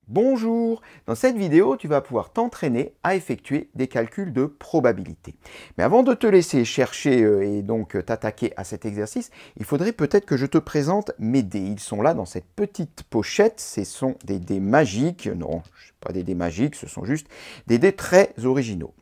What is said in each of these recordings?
Bonjour! Dans cette vidéo, tu vas pouvoir t'entraîner à effectuer des calculs de probabilité. Mais avant de te laisser chercher et donc t'attaquer à cet exercice, il faudrait peut-être que je te présente mes dés. Ils sont là dans cette petite pochette. Ce sont des dés magiques. Non, ce pas des dés magiques, ce sont juste des dés très originaux.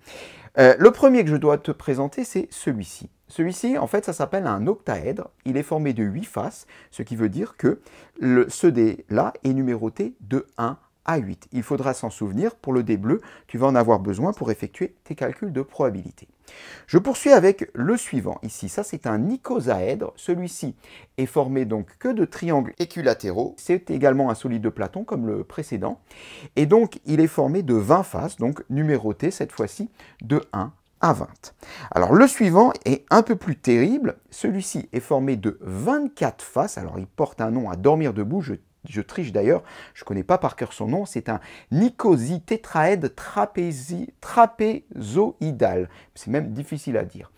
Le premier que je dois te présenter, c'est celui-ci. Celui-ci, en fait, ça s'appelle un octaèdre. Il est formé de 8 faces, ce qui veut dire que ce dé-là est numéroté de 1 à 8. Il faudra s'en souvenir. Pour le dé bleu, tu vas en avoir besoin pour effectuer tes calculs de probabilité. Je poursuis avec le suivant. Ici, ça c'est un icosaèdre. Celui-ci est formé donc que de triangles équilatéraux. C'est également un solide de Platon comme le précédent. Et donc, il est formé de 20 faces, donc numéroté cette fois-ci de 1 à 20. Alors, le suivant est un peu plus terrible. Celui-ci est formé de 24 faces. Alors, il porte un nom à dormir debout. Je triche d'ailleurs, je ne connais pas par cœur son nom, c'est un icositetraèdre trapézoïdal. C'est même difficile à dire.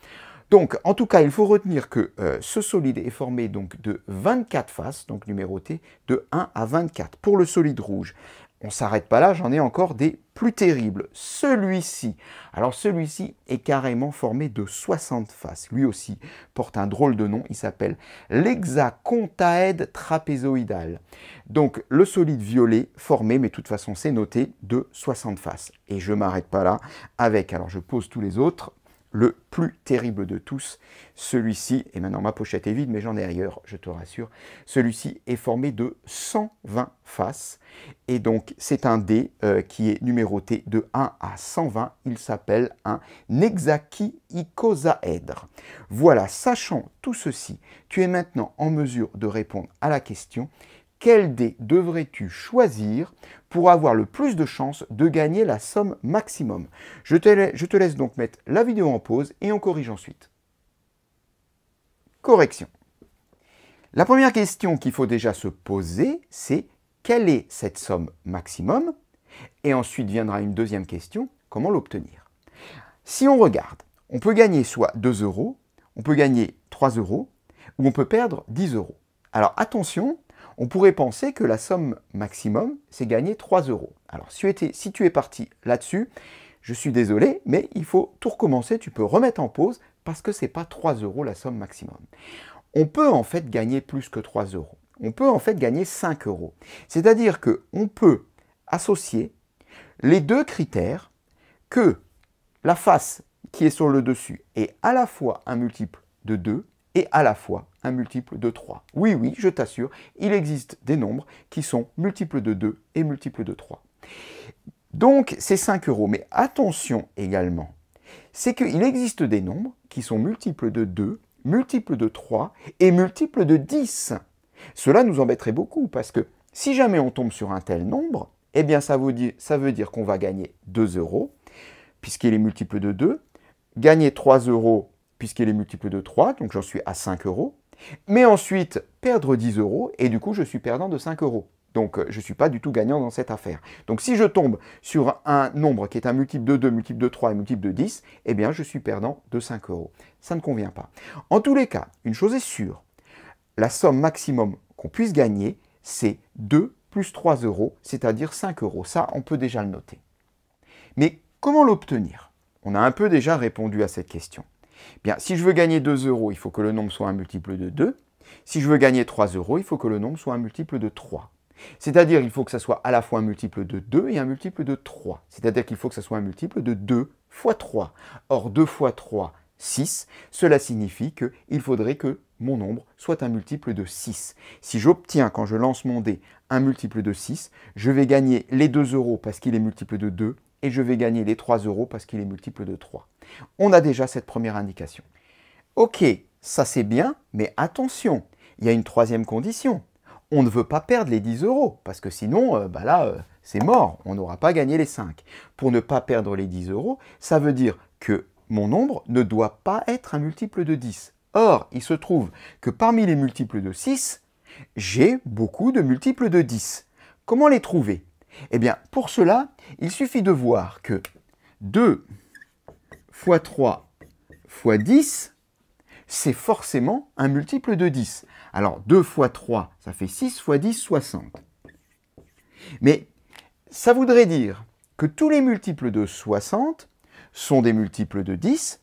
Donc, en tout cas, il faut retenir que ce solide est formé donc de 24 faces, donc numérotées de 1 à 24. Pour le solide rouge, on ne s'arrête pas là, j'en ai encore des plus terribles. Celui-ci, alors celui-ci est carrément formé de 60 faces. Lui aussi porte un drôle de nom, il s'appelle l'hexacontaèdre trapézoïdal. Donc le solide violet formé, mais de toute façon c'est noté, de 60 faces. Et je ne m'arrête pas là avec, alors je pose tous les autres, le plus terrible de tous, celui-ci, et maintenant ma pochette est vide, mais j'en ai ailleurs, je te rassure, celui-ci est formé de 120 faces, et donc c'est un dé qui est numéroté de 1 à 120, il s'appelle un hexaquicosaèdre. Voilà, sachant tout ceci, tu es maintenant en mesure de répondre à la question: quel dé devrais-tu choisir pour avoir le plus de chances de gagner la somme maximum? Je te laisse donc mettre la vidéo en pause et on corrige ensuite. Correction. La première question qu'il faut déjà se poser, c'est quelle est cette somme maximum? Et ensuite viendra une deuxième question, comment l'obtenir? Si on regarde, on peut gagner soit 2 €, on peut gagner 3 € ou on peut perdre 10 €. Alors attention, on pourrait penser que la somme maximum, c'est gagner 3 €. Alors, si tu es parti là-dessus, je suis désolé, mais il faut tout recommencer. Tu peux remettre en pause parce que ce n'est pas 3 € la somme maximum. On peut en fait gagner plus que 3 €. On peut en fait gagner 5 €. C'est-à-dire qu'on peut associer les deux critères que la face qui est sur le dessus est à la fois un multiple de 2 et à la fois un multiple de 3. Oui, oui, je t'assure, il existe des nombres qui sont multiples de 2 et multiples de 3. Donc, c'est 5 €. Mais attention également, c'est qu'il existe des nombres qui sont multiples de 2, multiples de 3 et multiples de 10. Cela nous embêterait beaucoup parce que si jamais on tombe sur un tel nombre, eh bien ça veut dire qu'on va gagner 2 € puisqu'il est multiple de 2, gagner 3 € puisqu'il est multiple de 3, donc j'en suis à 5 €. Mais ensuite, perdre 10 € et du coup, je suis perdant de 5 €. Donc, je ne suis pas du tout gagnant dans cette affaire. Donc, si je tombe sur un nombre qui est un multiple de 2, multiple de 3 et multiple de 10, eh bien, je suis perdant de 5 €. Ça ne convient pas. En tous les cas, une chose est sûre, la somme maximum qu'on puisse gagner, c'est 2 plus 3 €, c'est-à-dire 5 €. Ça, on peut déjà le noter. Mais comment l'obtenir? On a un peu déjà répondu à cette question. Bien, si je veux gagner 2 €, il faut que le nombre soit un multiple de 2. Si je veux gagner 3 €, il faut que le nombre soit un multiple de 3. C'est-à-dire qu'il faut que ça soit à la fois un multiple de 2 et un multiple de 3. C'est-à-dire qu'il faut que ça soit un multiple de 2 fois 3. Or, 2 fois 3, 6. Cela signifie qu'il faudrait que mon nombre soit un multiple de 6. Si j'obtiens, quand je lance mon dé, un multiple de 6, je vais gagner les 2 € parce qu'il est multiple de 2 et je vais gagner les 3 € parce qu'il est multiple de 3. On a déjà cette première indication. Ok, ça c'est bien, mais attention, il y a une troisième condition. On ne veut pas perdre les 10 € parce que sinon, c'est mort, on n'aura pas gagné les 5. Pour ne pas perdre les 10 €, ça veut dire que mon nombre ne doit pas être un multiple de 10. Or, il se trouve que parmi les multiples de 6, j'ai beaucoup de multiples de 10. Comment les trouver? Eh bien, pour cela, il suffit de voir que 2 fois 3 fois 10, c'est forcément un multiple de 10. Alors, 2 fois 3, ça fait 6 fois 10, 60. Mais Ça voudrait dire que tous les multiples de 60 sont des multiples de 10,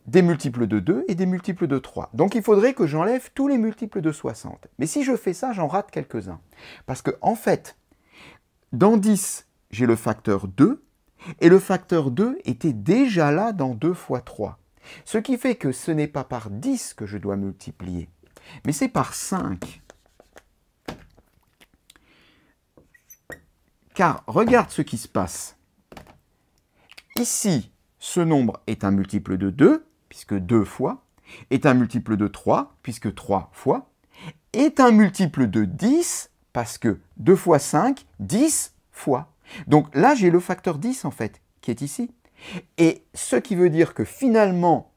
des multiples de 2 et des multiples de 3. Donc il faudrait que j'enlève tous les multiples de 60. Mais si je fais ça, j'en rate quelques-uns. Parce que en fait, dans 10, j'ai le facteur 2, et le facteur 2 était déjà là dans 2 fois 3. Ce qui fait que ce n'est pas par 10 que je dois multiplier, mais c'est par 5. Car regarde ce qui se passe. Ici, ce nombre est un multiple de 2, puisque 2 fois, est un multiple de 3, puisque 3 fois, est un multiple de 10, parce que 2 fois 5, 10 fois. Donc là, j'ai le facteur 10, en fait, qui est ici. Et ce qui veut dire que finalement,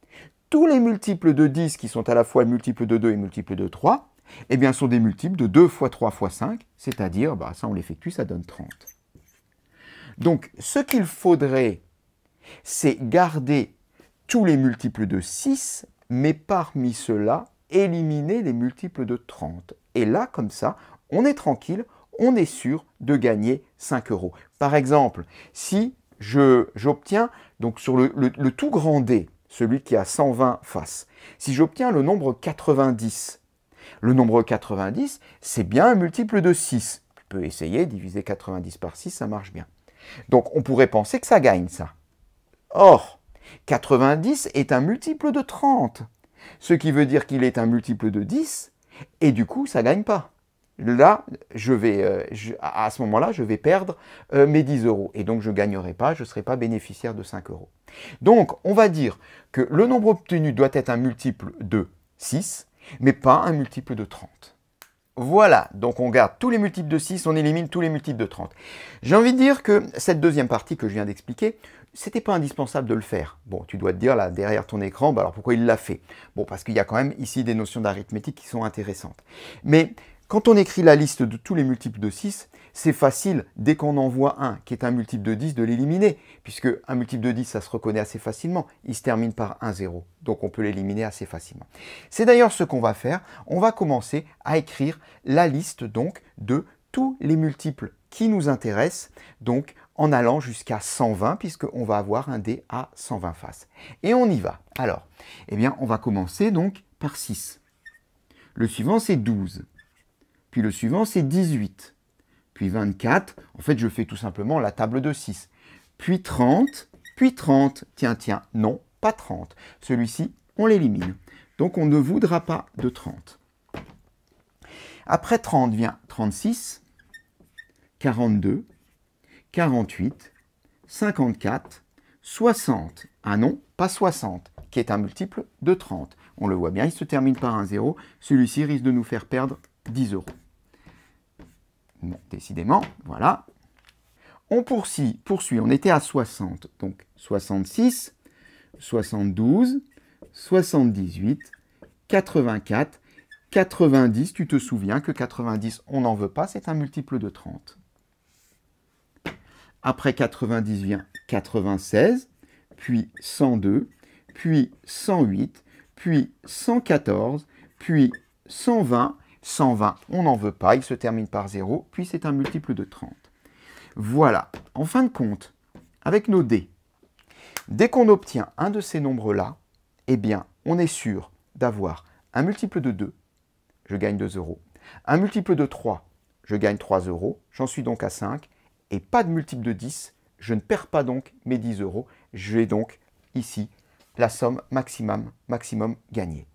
tous les multiples de 10, qui sont à la fois multiples de 2 et multiples de 3, eh bien, sont des multiples de 2 fois 3 fois 5, c'est-à-dire, ça on l'effectue, ça donne 30. Donc, ce qu'il faudrait, c'est garder tous les multiples de 6, mais parmi ceux-là, éliminer les multiples de 30. Et là, comme ça, on est tranquille, on est sûr de gagner 5 euros. Par exemple, si j'obtiens, donc sur le tout grand D, celui qui a 120 faces, si j'obtiens le nombre 90, le nombre 90, c'est bien un multiple de 6. Je peux essayer, diviser 90 par 6, ça marche bien. Donc on pourrait penser que ça gagne, ça. Or, 90 est un multiple de 30, ce qui veut dire qu'il est un multiple de 10, et du coup, ça ne gagne pas. Là, à ce moment-là, je vais perdre mes 10 euros, et donc je ne gagnerai pas, je ne serai pas bénéficiaire de 5 euros. Donc, on va dire que le nombre obtenu doit être un multiple de 6, mais pas un multiple de 30. Voilà, donc on garde tous les multiples de 6, on élimine tous les multiples de 30. J'ai envie de dire que cette deuxième partie que je viens d'expliquer, c'était pas indispensable de le faire. Bon, tu dois te dire là, derrière ton écran, alors pourquoi il l'a fait? Bon, parce qu'il y a quand même ici des notions d'arithmétique qui sont intéressantes. Mais quand on écrit la liste de tous les multiples de 6, c'est facile, dès qu'on en voit un qui est un multiple de 10, de l'éliminer, puisque un multiple de 10, ça se reconnaît assez facilement. Il se termine par un 0, donc on peut l'éliminer assez facilement. C'est d'ailleurs ce qu'on va faire. On va commencer à écrire la liste donc de tous les multiples qui nous intéressent, donc en allant jusqu'à 120, puisqu'on va avoir un dé à 120 faces. Et on y va. Alors, eh bien, on va commencer donc par 6. Le suivant, c'est 12. Puis le suivant, c'est 18. Puis 24. En fait, je fais tout simplement la table de 6. Puis 30. Puis 30. Tiens, non, pas 30. Celui-ci, on l'élimine. Donc, on ne voudra pas de 30. Après 30 vient 36, 42, 48, 54, 60. Ah non, pas 60, qui est un multiple de 30. On le voit bien, il se termine par un 0. Celui-ci risque de nous faire perdre 10 euros. Bon, décidément, voilà. On poursuit, on était à 60, donc 66, 72, 78, 84, 90, tu te souviens que 90, on n'en veut pas, c'est un multiple de 30. Après 90 vient 96, puis 102, puis 108, puis 114, puis 120, 120, on n'en veut pas, il se termine par 0, puis c'est un multiple de 30. Voilà, en fin de compte, avec nos dés, dès qu'on obtient un de ces nombres-là, eh bien, on est sûr d'avoir un multiple de 2, je gagne 2 euros, un multiple de 3, je gagne 3 euros, j'en suis donc à 5, et pas de multiple de 10, je ne perds pas donc mes 10 euros, j'ai donc ici la somme maximum gagnée.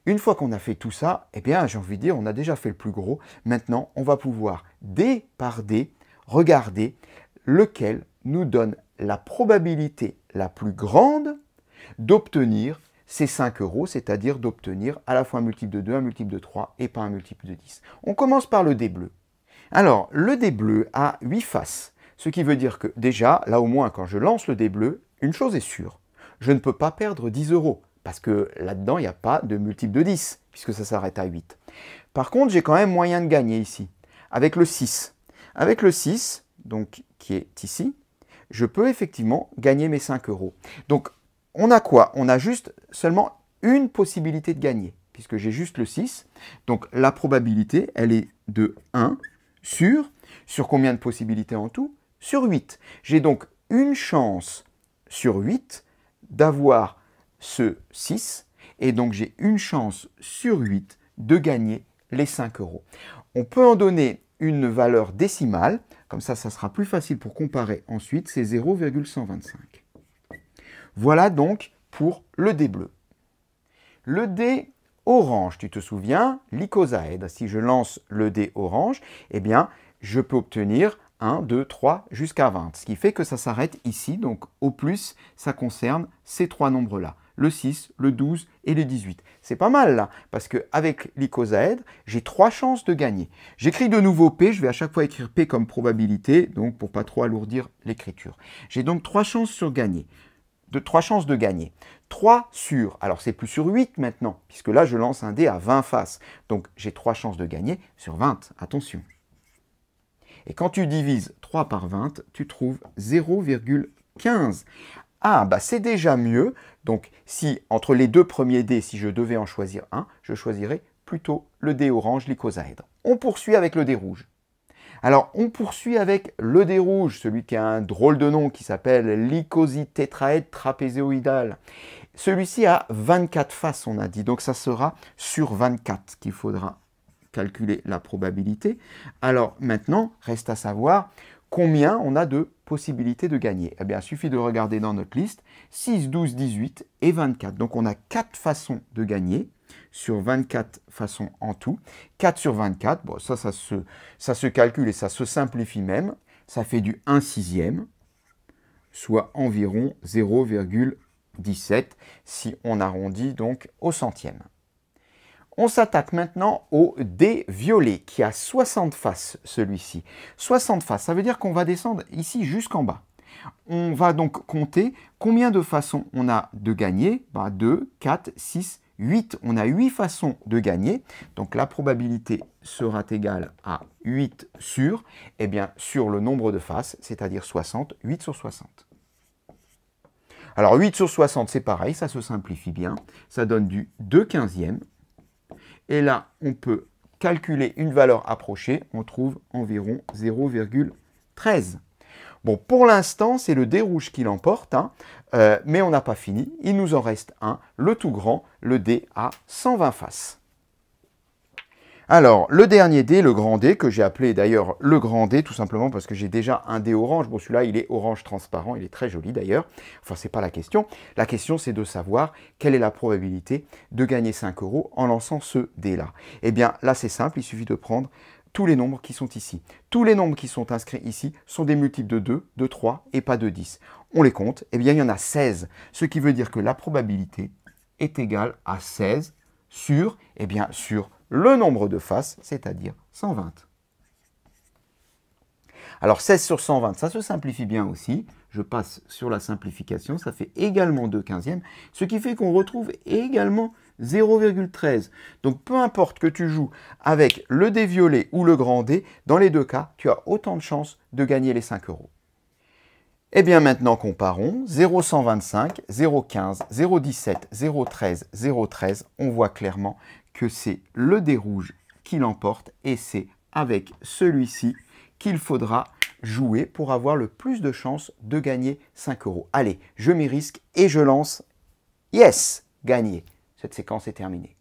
Une fois qu'on a fait tout ça, eh bien, j'ai envie de dire, on a déjà fait le plus gros. Maintenant, on va pouvoir, dé par dé, regarder lequel nous donne la probabilité la plus grande d'obtenir ces 5 euros, c'est-à-dire d'obtenir à la fois un multiple de 2, un multiple de 3 et pas un multiple de 10. On commence par le dé bleu. Alors, le dé bleu a 8 faces, ce qui veut dire que déjà, là au moins, quand je lance le dé bleu, une chose est sûre, je ne peux pas perdre 10 euros. Parce que là-dedans, il n'y a pas de multiple de 10, puisque ça s'arrête à 8. Par contre, j'ai quand même moyen de gagner ici, avec le 6. Avec le 6, donc, qui est ici, je peux effectivement gagner mes 5 euros. Donc, on a quoi? On a juste seulement une possibilité de gagner, puisque j'ai juste le 6. Donc, la probabilité, elle est de 1 sur Sur combien de possibilités en tout? Sur 8. J'ai donc une chance sur 8 d'avoir ce 6, et donc j'ai une chance sur 8 de gagner les 5 euros. On peut en donner une valeur décimale, comme ça sera plus facile pour comparer ensuite, c'est 0,125. Voilà donc pour le dé bleu. Le dé orange, tu te souviens, l'icosaèdre, si je lance le dé orange, eh bien, je peux obtenir 1, 2, 3 jusqu'à 20, ce qui fait que ça s'arrête ici, donc au plus, ça concerne ces trois nombres-là, le 6, le 12 et le 18. C'est pas mal là, parce qu'avec l'icosaèdre, j'ai 3 chances de gagner. J'écris de nouveau P, je vais à chaque fois écrire P comme probabilité, donc pour pas trop alourdir l'écriture. J'ai donc 3 chances sur gagner. 3 chances de gagner. 3 sur, alors c'est plus sur 8 maintenant, puisque là je lance un dé à 20 faces. Donc j'ai 3 chances de gagner sur 20, attention. Et quand tu divises 3 par 20, tu trouves 0,15. Ah, bah c'est déjà mieux. Donc si entre les deux premiers dés, si je devais en choisir un, je choisirais plutôt le dé orange, l'icosaèdre. On poursuit avec le dé rouge. Alors, on poursuit avec le dé rouge, celui qui a un drôle de nom qui s'appelle l'icositetraèdre trapézioïdal. Celui-ci a 24 faces, on a dit, donc ça sera sur 24 qu'il faudra calculer la probabilité. Alors maintenant, reste à savoir combien on a de possibilités de gagner. Eh bien, il suffit de regarder dans notre liste, 6, 12, 18 et 24. Donc on a 4 façons de gagner, sur 24 façons en tout. 4 sur 24, bon, ça se calcule et ça se simplifie même. Ça fait du 1/6, soit environ 0,17 si on arrondit donc au centième. On s'attaque maintenant au dé violet qui a 60 faces, celui-ci. 60 faces, ça veut dire qu'on va descendre ici jusqu'en bas. On va donc compter combien de façons on a de gagner. 2, 4, 6, 8. On a 8 façons de gagner. Donc la probabilité sera égale à 8 sur, eh bien, sur le nombre de faces, c'est-à-dire 60, 8 sur 60. Alors 8 sur 60, c'est pareil, ça se simplifie bien. Ça donne du 2/15. Et là, on peut calculer une valeur approchée. On trouve environ 0,13. Bon, pour l'instant, c'est le dé rouge qui l'emporte, hein, mais on n'a pas fini. Il nous en reste un, le tout grand, le dé à 120 faces. Alors, le dernier dé, le grand dé, que j'ai appelé d'ailleurs le grand dé, tout simplement parce que j'ai déjà un dé orange. Bon, celui-là, il est orange transparent, il est très joli d'ailleurs. Enfin, c'est pas la question. La question, c'est de savoir quelle est la probabilité de gagner 5 euros en lançant ce dé-là. Eh bien, là, c'est simple, il suffit de prendre tous les nombres qui sont ici. Tous les nombres qui sont inscrits ici sont des multiples de 2, de 3 et pas de 10. On les compte, eh bien, il y en a 16. Ce qui veut dire que la probabilité est égale à 16 sur, eh bien, sur le nombre de faces, c'est-à-dire 120. Alors 16 sur 120, ça se simplifie bien aussi. Je passe sur la simplification, ça fait également 2/15, ce qui fait qu'on retrouve également 0,13. Donc peu importe que tu joues avec le dé violet ou le grand dé, dans les deux cas, tu as autant de chances de gagner les 5 euros. Eh bien maintenant comparons, 0,125, 0,15, 0,17, 0,13, 0,13, on voit clairement que c'est le dé rouge qui l'emporte et c'est avec celui-ci qu'il faudra jouer pour avoir le plus de chances de gagner 5 euros. Allez, je m'y risque et je lance. Yes, gagné. Cette séquence est terminée.